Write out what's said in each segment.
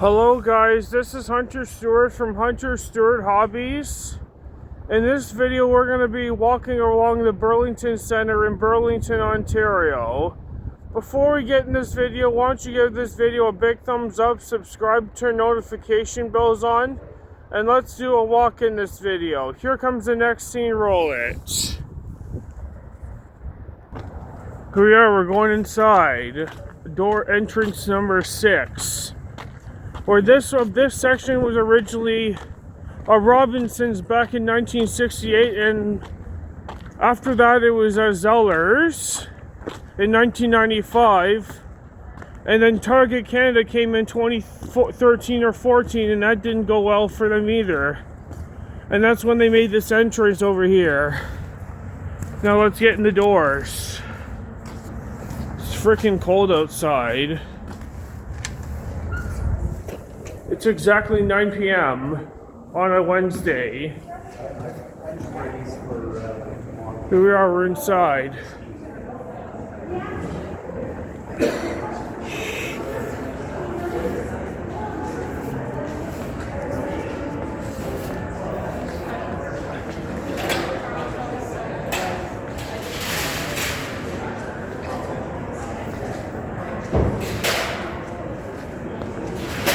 Hello guys, this is Hunter Stewart from Hunter Stewart Hobbies. In this video we're going to be walking along the Burlington Center in Burlington, Ontario. Before we get in this video, why don't you give this video a big thumbs up, subscribe, turn notification bells on, and let's do a walk in this video. Here comes the next scene, roll it. Here we are, we're going inside. Door entrance number 6. Where this section was originally Robinson's back in 1968, and after that it was Zeller's in 1995, and then Target Canada came in 2013 or 14, and that didn't go well for them either, and that's when they made this entrance over here. Now let's get in the doors. It's freaking cold outside. It's exactly 9 p.m. on a Wednesday. Here we are, we're inside.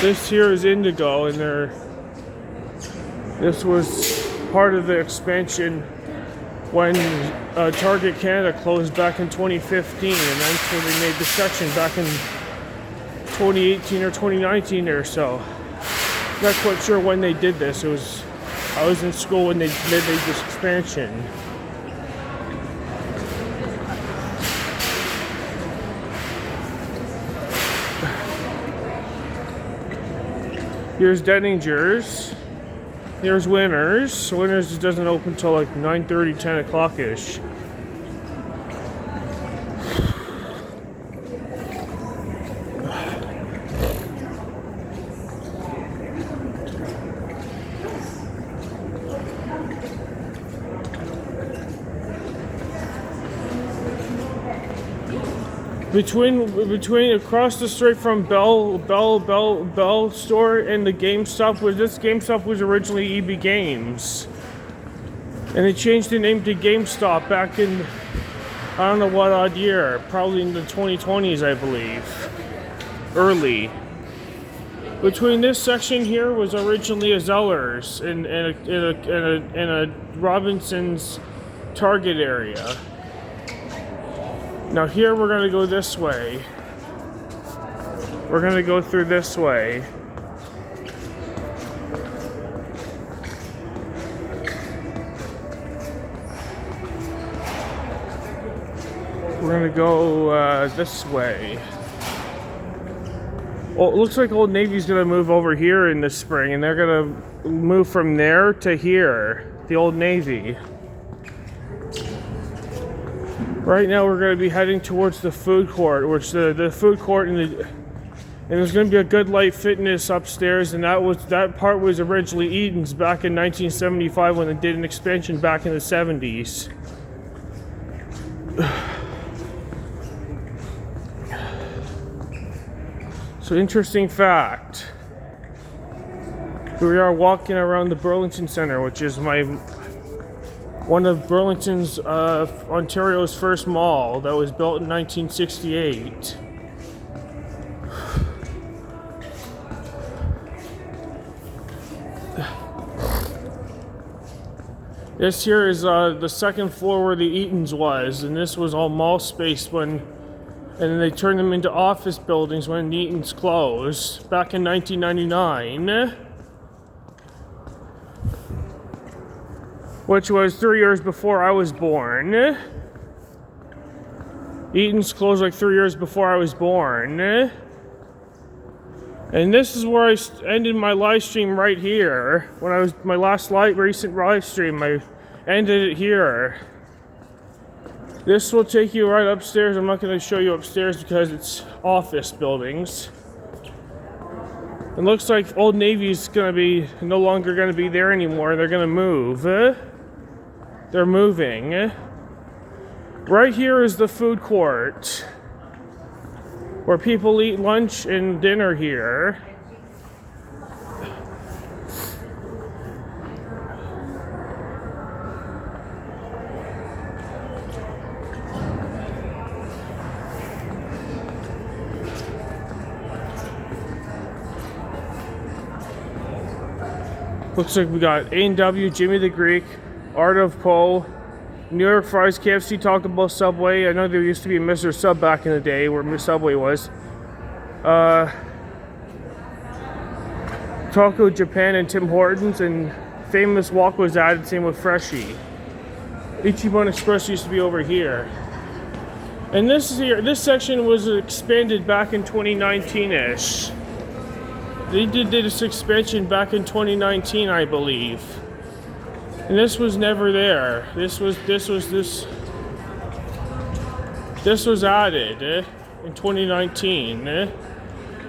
This here is Indigo, and this was part of the expansion when Target Canada closed back in 2015, and that's when they made the section back in 2018 or 2019 or so. Not quite sure when they did this. I was in school when they made this expansion. Here's Denninger's. Here's Winners. Winners doesn't open until like 9:30, 10 o'clock-ish. Between across the street from Bell store and the GameStop was originally EB Games, and they changed the name to GameStop back in I don't know what odd year, probably in the 2020s, I believe, early. Between this section here was originally a Zeller's and a Robinson's Target area. Now here we're going to go this way. We're going to go through this way. We're going to go this way. Well, it looks like Old Navy's going to move over here in the spring, and they're going to move from there to here, the Old Navy. Right now we're going to be heading towards the food court, which the food court and there's going to be a Good Life Fitness upstairs, and that part was originally Eaton's back in 1975 when they did an expansion back in the 70s. So interesting fact. Here we are walking around the Burlington Center, which is one of Burlington's, Ontario's first mall that was built in 1968. This here is the second floor where the Eaton's was, and this was all mall space and then they turned them into office buildings when the Eaton's closed back in 1999. Which was 3 years before I was born. Eaton's closed like 3 years before I was born. And this is where I ended my live stream right here. When I was my last recent live stream, I ended it here. This will take you right upstairs. I'm not going to show you upstairs because it's office buildings. It looks like Old Navy's no longer going to be there anymore. They're going to move. They're moving. Right here is the food court where people eat lunch and dinner here. Looks like we got A&W, Jimmy the Greek, Art of Poe, New York Fries, KFC, Taco Bell, Subway. I know there used to be a Mr. Sub back in the day where Subway was. Taco Japan and Tim Hortons, and Famous Walk was added, same with Freshie. Ichiban Express used to be over here. And this section was expanded back in 2019-ish. They did this expansion back in 2019, I believe. And this was never there. This was added in 2019.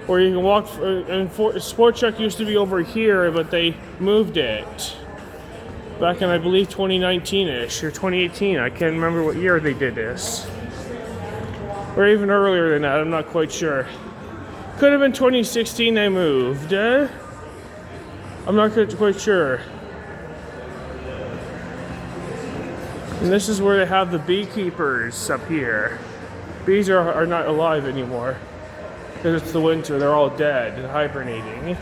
Where you can walk, and Sport Check used to be over here, but they moved it back in, I believe, 2019-ish or 2018. I can't remember what year they did this, or even earlier than that. I'm not quite sure. Could have been 2016 they moved. I'm not quite sure. And this is where they have the beekeepers up here. Bees are not alive anymore because it's the winter. They're all dead and hibernating.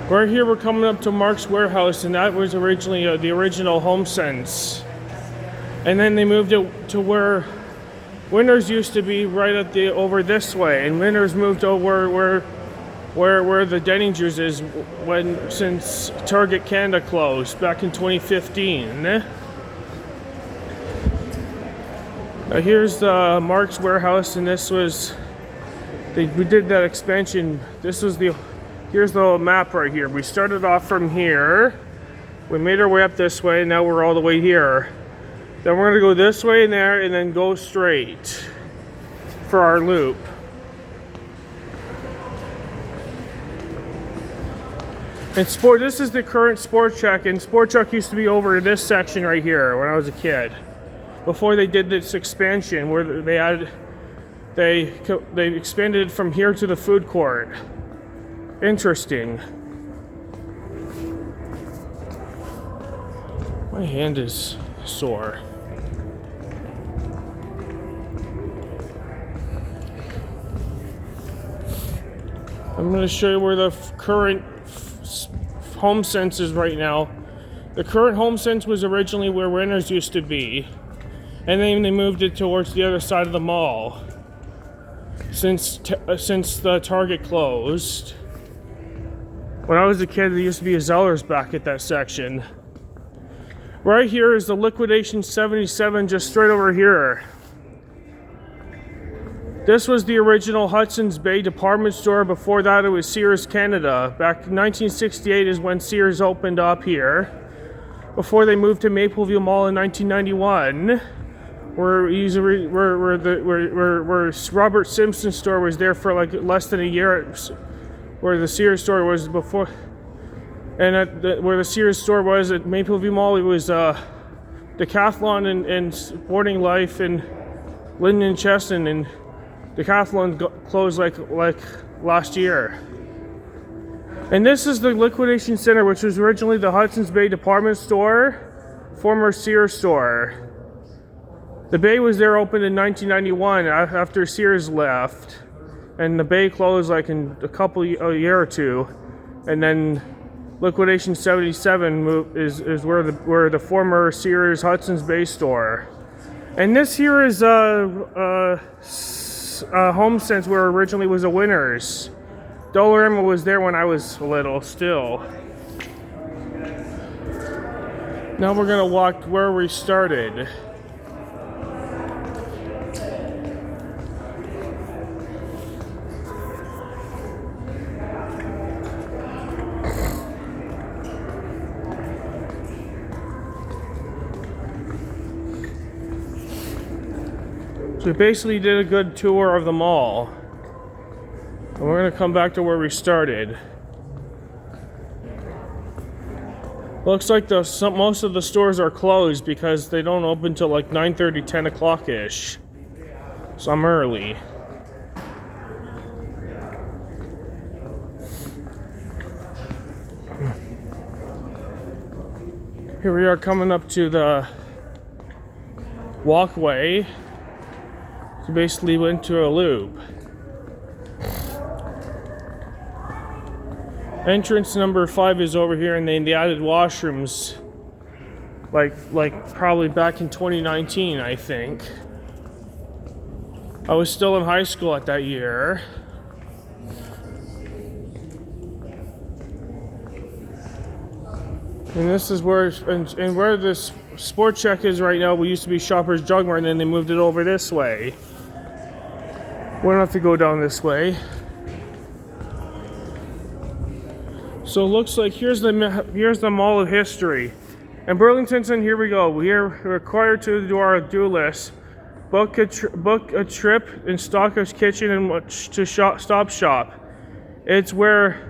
Right here we're coming up to Mark's Warehouse, and that was originally the original HomeSense. And then they moved it to where Winners used to be, right at the over this way, and Winners moved over where the Denningers is since Target Canada closed back in 2015. Now here's the Mark's Warehouse, and this was we did that expansion. Here's the map right here. We started off from here. We made our way up this way, and now we're all the way here. Then we're gonna go this way and there, and then go straight for our loop. And this is the current Sport Check, and Sport Check used to be over this section right here when I was a kid. Before they did this expansion, where they expanded it from here to the food court. Interesting. My hand is sore. I'm going to show you where the current HomeSense is right now. The current HomeSense was originally where Winners used to be, and then they moved it towards the other side of the mall since the Target closed. When I was a kid, there used to be a Zellers back at that section. Right here is the Liquidation 77, just straight over here. This was the original Hudson's Bay department store. Before that, it was Sears Canada. Back in 1968 is when Sears opened up here. Before they moved to Mapleview Mall in 1991, where Robert Simpson's store was there for like less than a year. Where the Sears store was before, and where the Sears store was at Mapleview Mall, it was Decathlon and Sporting Life and Linden and Cheston, and Decathlon closed like last year. And this is the Liquidation Center, which was originally the Hudson's Bay department store, former Sears store. The Bay was there opened in 1991 after Sears left. And the Bay closed like in a year or two, and then Liquidation 77 is where the former Sears Hudson's Bay store. And this here is HomeSense, where originally was a Winners. Dollarama was there when I was little still. Now we're gonna walk where we started. So we basically did a good tour of the mall. And we're gonna come back to where we started. Looks like most of the stores are closed because they don't open till like 9:30, 10 o'clock-ish. So I'm early. Here we are coming up to the walkway. So basically went to a loop. Entrance number 5 is over here, and then they added washrooms like probably back in 2019, I think. I was still in high school at that year. And this is where where this Sport Check is right now. We used to be Shoppers Drug Mart, and then they moved it over this way. We don't have to go down this way. So it looks like here's the Mall of History. And Burlington, here we go. We are required to do our list. Book a trip and stock a kitchen and to stop shop. It's where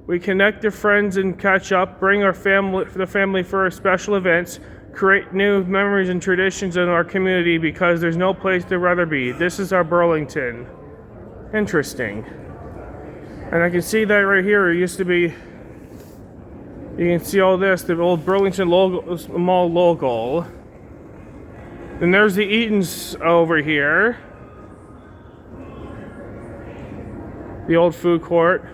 we connect to friends and catch up, bring the family for our special events, create new memories and traditions in our community because there's no place to rather be. This is our Burlington. Interesting. And I can see that right here. It used to be, you can see all this, the old Burlington Mall logo. Then there's the Eaton's over here. The old food court.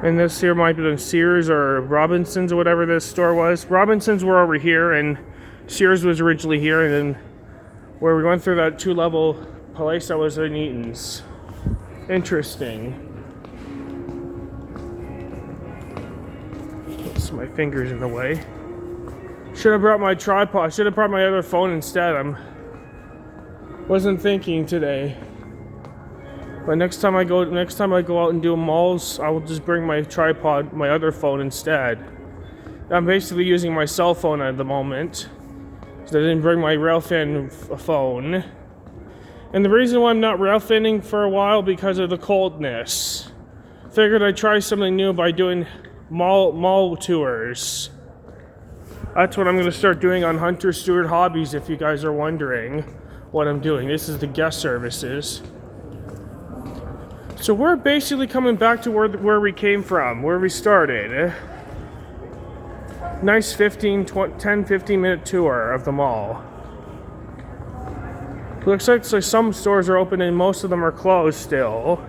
And this here might be the Sears or Robinson's or whatever this store was. Robinson's were over here and Sears was originally here, and then where we went through that 2-level place that was in Eaton's. Interesting. Oops, my finger's in the way. Should have brought my tripod. Should have brought my other phone instead. Wasn't thinking today. But next time I go out and do malls, I will just bring my tripod, my other phone instead. I'm basically using my cell phone at the moment, because I didn't bring my railfin phone. And the reason why I'm not railfinning for a while because of the coldness. Figured I'd try something new by doing mall tours. That's what I'm going to start doing on Hunter Stewart Hobbies, if you guys are wondering what I'm doing. This is the guest services. So we're basically coming back to where we came from, where we started. Nice 10-15 minute tour of the mall. Looks like some stores are open and most of them are closed still.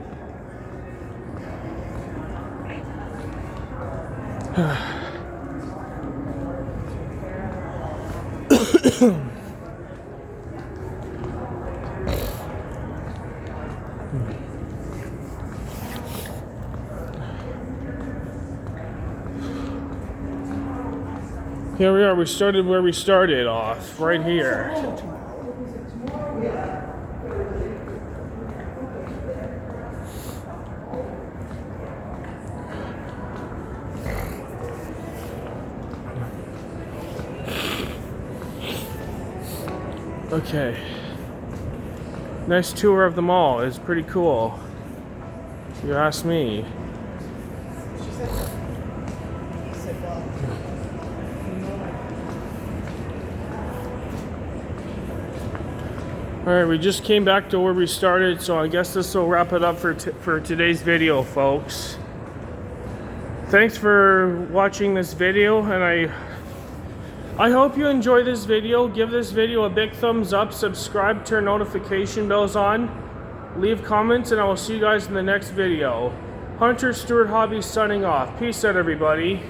Here we are, we started where we started off, right here. Okay. Nice tour of the mall. It's pretty cool, if you ask me. Alright, we just came back to where we started, so I guess this will wrap it up for today's video, folks. Thanks for watching this video, and I hope you enjoy this video. Give this video a big thumbs up, subscribe, turn notification bells on, leave comments, and I will see you guys in the next video. Hunter Stewart Hobbies signing off. Peace out, everybody.